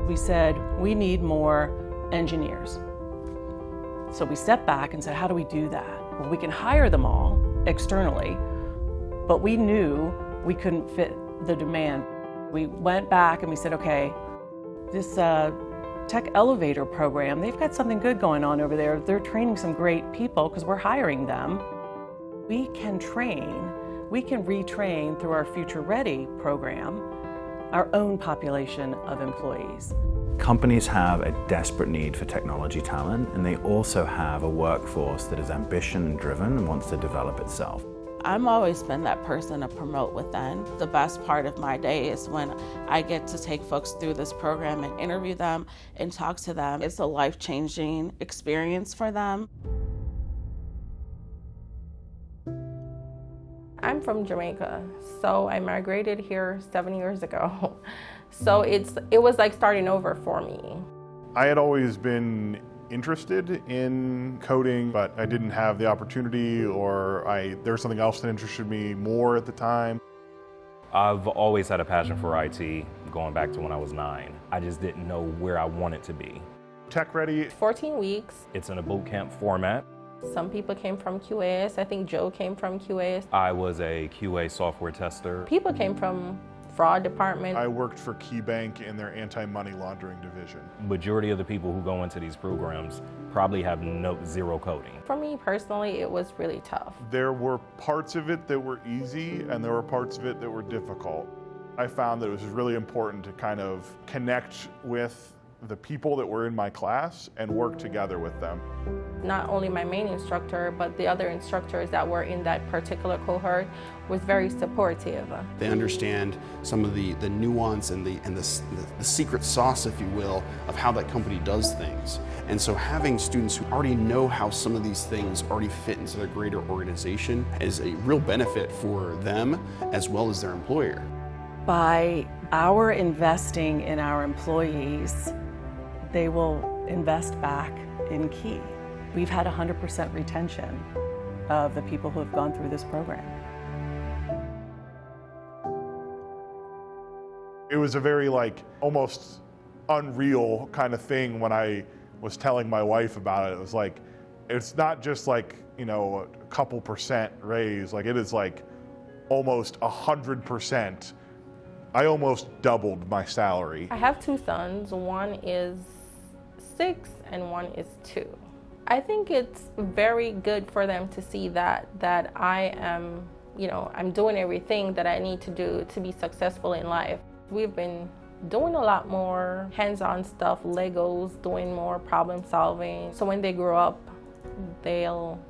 We said, we need more engineers. So we stepped back and said, how do we do that? Well, we can hire them all externally, but we knew we couldn't fit the demand. We went back and we said, okay, this tech elevator program, they've got something good going on over there. They're training some great people because we're hiring them. We can train, we can retrain through our Future Ready program, our own population of employees. Companies have a desperate need for technology talent, and they also have a workforce that is ambition-driven and wants to develop itself. I've always been that person to promote within. The best part of my day is when I get to take folks through this program and interview them and talk to them. It's a life-changing experience for them. I'm from Jamaica, so I migrated here 7 years ago. So it was like starting over for me. I had always been interested in coding, but I didn't have the opportunity, or there was something else that interested me more at the time. I've always had a passion for IT, going back to when I was 9. I just didn't know where I wanted to be. Tech Ready. 14 weeks. It's in a boot camp format. Some people came from QAS. I think Joe came from QAS. I was a QA software tester. People came from fraud department. I worked for KeyBank in their anti-money laundering division. Majority of the people who go into these programs probably have zero coding. For me personally, it was really tough. There were parts of it that were easy, and there were parts of it that were difficult. I found that it was really important to kind of connect with the people that were in my class and work together with them. Not only my main instructor, but the other instructors that were in that particular cohort was very supportive. They understand some of the nuance and the secret sauce, if you will, of how that company does things. And so having students who already know how some of these things already fit into their greater organization is a real benefit for them as well as their employer. By our investing in our employees, they will invest back in Key. We've had 100% retention of the people who have gone through this program. It was a very almost unreal kind of thing when I was telling my wife about it. It was like, it's not just a couple percent raise, it is almost 100%. I almost doubled my salary. I have 2 sons. One is 6 and one is 2. I think it's very good for them to see that I am, I'm doing everything that I need to do to be successful in life. We've been doing a lot more hands-on stuff, Legos, doing more problem solving. So when they grow up, they'll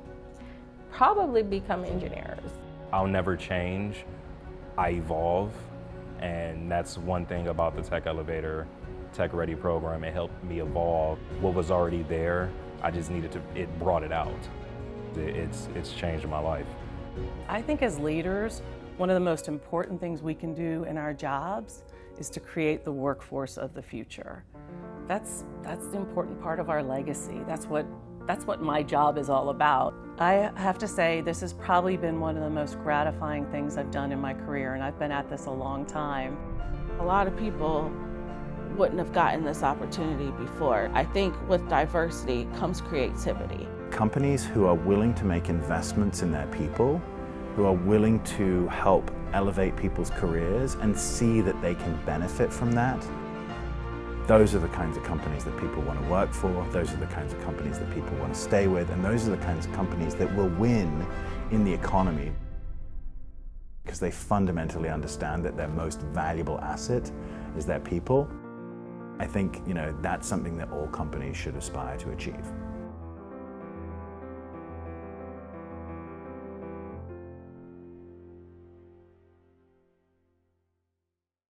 probably become engineers. I'll never change. I evolve. And that's one thing about the Tech Elevator, Tech Ready program. It helped me evolve. What was already there, I just needed to, it brought it out. It's changed my life. I think as leaders, one of the most important things we can do in our jobs is to create the workforce of the future. That's the important part of our legacy. That's what my job is all about. I have to say, this has probably been one of the most gratifying things I've done in my career, and I've been at this a long time. A lot of people wouldn't have gotten this opportunity before. I think with diversity comes creativity. Companies who are willing to make investments in their people, who are willing to help elevate people's careers and see that they can benefit from that, those are the kinds of companies that people want to work for, those are the kinds of companies that people want to stay with, and those are the kinds of companies that will win in the economy because they fundamentally understand that their most valuable asset is their people. I think, that's something that all companies should aspire to achieve.